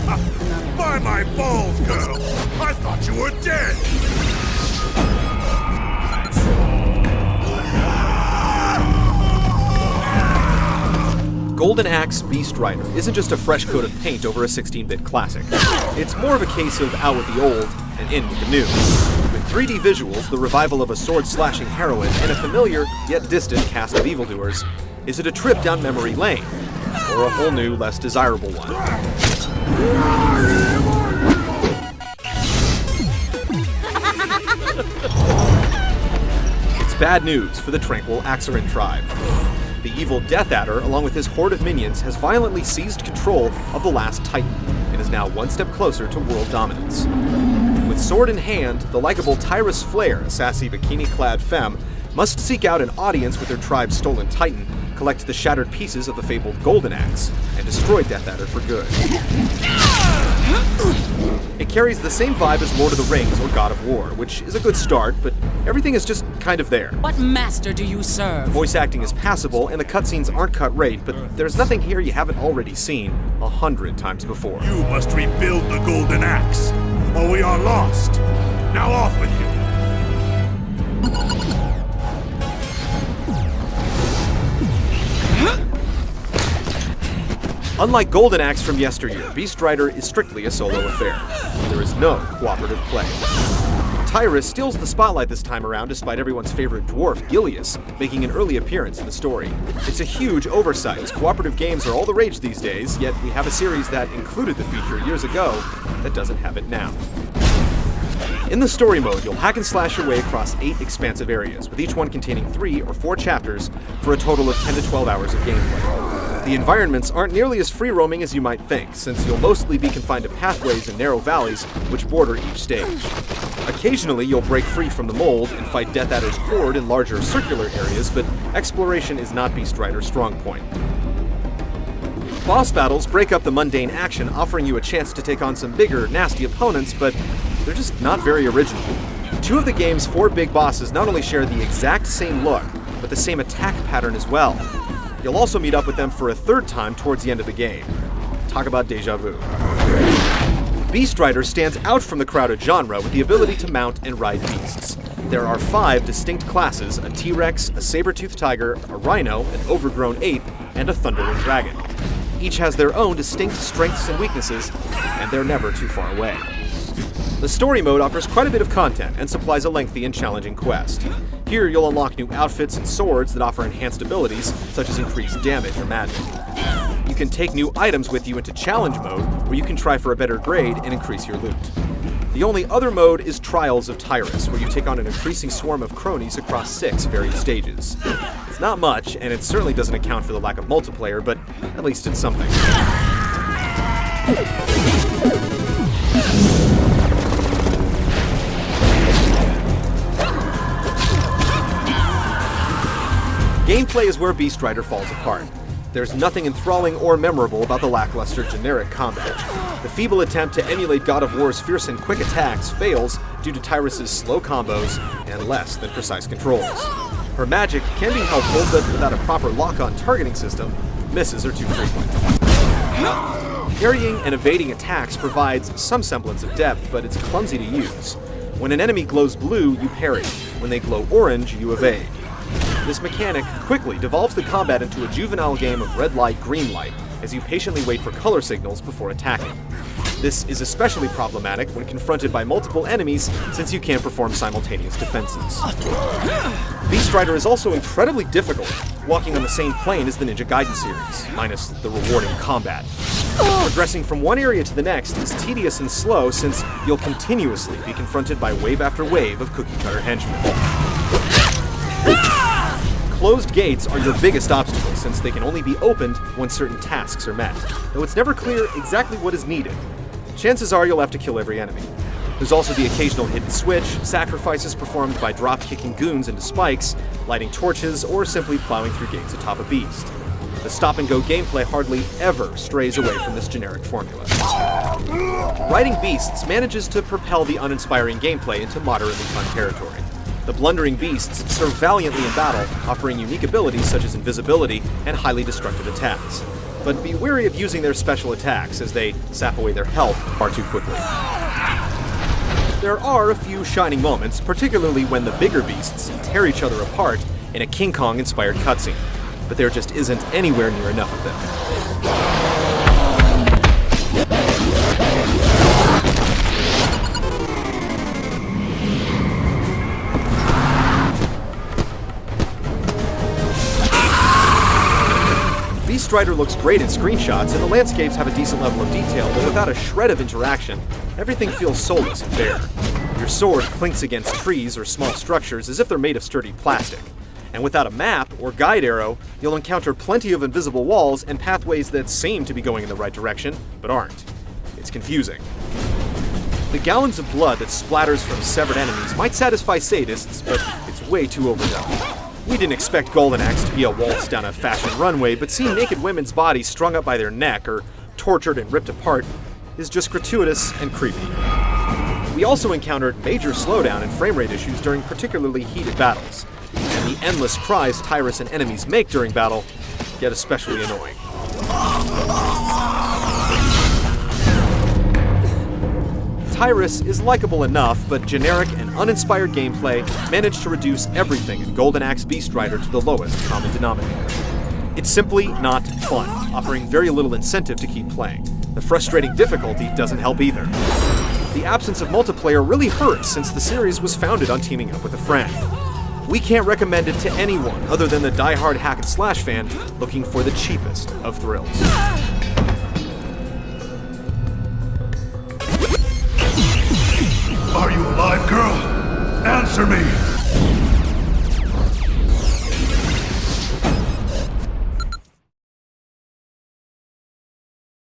By my balls, girl! I thought you were dead! Golden Axe Beast Rider isn't just a fresh coat of paint over a 16-bit classic. It's more of a case of out with the old and in with the new. With 3D visuals, the revival of a sword-slashing heroine, and a familiar yet distant cast of evildoers, is it a trip down memory lane? Or a whole new, less desirable one? It's bad news for the tranquil Axarin tribe. The evil Death Adder, along with his horde of minions, has violently seized control of the last Titan, and is now one step closer to world dominance. With sword in hand, the likable Tyrus Flare, a sassy bikini-clad femme, must seek out an audience with her tribe's stolen Titan, collect the shattered pieces of the fabled Golden Axe, and destroy Death Adder for good. It carries the same vibe as Lord of the Rings or God of War, which is a good start, but everything is just kind of there. What master do you serve? Voice acting is passable, and the cutscenes aren't cut rate, but there's nothing here you haven't already seen 100 times before. You must rebuild the Golden Axe, or we are lost. Now off with you! Unlike Golden Axe from yesteryear, Beast Rider is strictly a solo affair. There is no cooperative play. Tyrus steals the spotlight this time around despite everyone's favorite dwarf, Gilius, making an early appearance in the story. It's a huge oversight, as cooperative games are all the rage these days, yet we have a series that included the feature years ago that doesn't have it now. In the story mode, you'll hack and slash your way across 8 expansive areas, with each one containing 3 or 4 chapters for a total of 10 to 12 hours of gameplay. The environments aren't nearly as free-roaming as you might think, since you'll mostly be confined to pathways and narrow valleys which border each stage. Occasionally, you'll break free from the mold and fight Death Adder's horde in larger circular areas, but exploration is not Beast Rider's strong point. Boss battles break up the mundane action, offering you a chance to take on some bigger, nasty opponents, but they're just not very original. 2 of the game's 4 big bosses not only share the exact same look, but the same attack pattern as well. You'll also meet up with them for a 3rd time towards the end of the game. Talk about deja vu. Beast Rider stands out from the crowded genre with the ability to mount and ride beasts. There are 5 distinct classes: a T-Rex, a saber-toothed tiger, a rhino, an overgrown ape, and a thundering dragon. Each has their own distinct strengths and weaknesses, and they're never too far away. The story mode offers quite a bit of content and supplies a lengthy and challenging quest. Here you'll unlock new outfits and swords that offer enhanced abilities, such as increased damage or magic. You can take new items with you into challenge mode, where you can try for a better grade and increase your loot. The only other mode is Trials of Tyrus, where you take on an increasing swarm of cronies across 6 varied stages. It's not much, and it certainly doesn't account for the lack of multiplayer, but at least it's something. Gameplay is where Beast Rider falls apart. There's nothing enthralling or memorable about the lackluster generic combat. The feeble attempt to emulate God of War's fierce and quick attacks fails due to Tyrus's slow combos and less than precise controls. Her magic can be helpful, but without a proper lock-on targeting system, misses are too frequent. Parrying and evading attacks provides some semblance of depth, but it's clumsy to use. When an enemy glows blue, you parry. When they glow orange, you evade. This mechanic quickly devolves the combat into a juvenile game of red light, green light, as you patiently wait for color signals before attacking. This is especially problematic when confronted by multiple enemies, since you can't perform simultaneous defenses. Beast Rider is also incredibly difficult, walking on the same plane as the Ninja Gaiden series, minus the rewarding combat. Progressing from one area to the next is tedious and slow, since you'll continuously be confronted by wave after wave of cookie-cutter henchmen. Closed gates are your biggest obstacle, since they can only be opened when certain tasks are met, though it's never clear exactly what is needed. Chances are you'll have to kill every enemy. There's also the occasional hidden switch, sacrifices performed by drop-kicking goons into spikes, lighting torches, or simply plowing through gates atop a beast. The stop-and-go gameplay hardly ever strays away from this generic formula. Riding beasts manages to propel the uninspiring gameplay into moderately fun territory. The blundering beasts serve valiantly in battle, offering unique abilities such as invisibility and highly destructive attacks. but be wary of using their special attacks as they sap away their health far too quickly. There are a few shining moments, particularly when the bigger beasts tear each other apart in a King Kong-inspired cutscene, but there just isn't anywhere near enough of them. Beast Rider looks great in screenshots, and the landscapes have a decent level of detail, but without a shred of interaction, everything feels soulless and bare. Your sword clinks against trees or small structures as if they're made of sturdy plastic. And without a map or guide arrow, you'll encounter plenty of invisible walls and pathways that seem to be going in the right direction, but aren't. It's confusing. The gallons of blood that splatters from severed enemies might satisfy sadists, but it's way too overdone. We didn't expect Golden Axe to be a waltz down a fashion runway, but seeing naked women's bodies strung up by their neck or tortured and ripped apart is just gratuitous and creepy. We also encountered major slowdown and frame rate issues during particularly heated battles, and the endless cries Tyrus and enemies make during battle get especially annoying. Tyrus is likable enough, but generic and uninspired gameplay managed to reduce everything in Golden Axe Beast Rider to the lowest common denominator. It's simply not fun, offering very little incentive to keep playing. The frustrating difficulty doesn't help either. The absence of multiplayer really hurts since the series was founded on teaming up with a friend. We can't recommend it to anyone other than the die-hard hack-and-slash fan looking for the cheapest of thrills. Are you alive, girl? Answer me!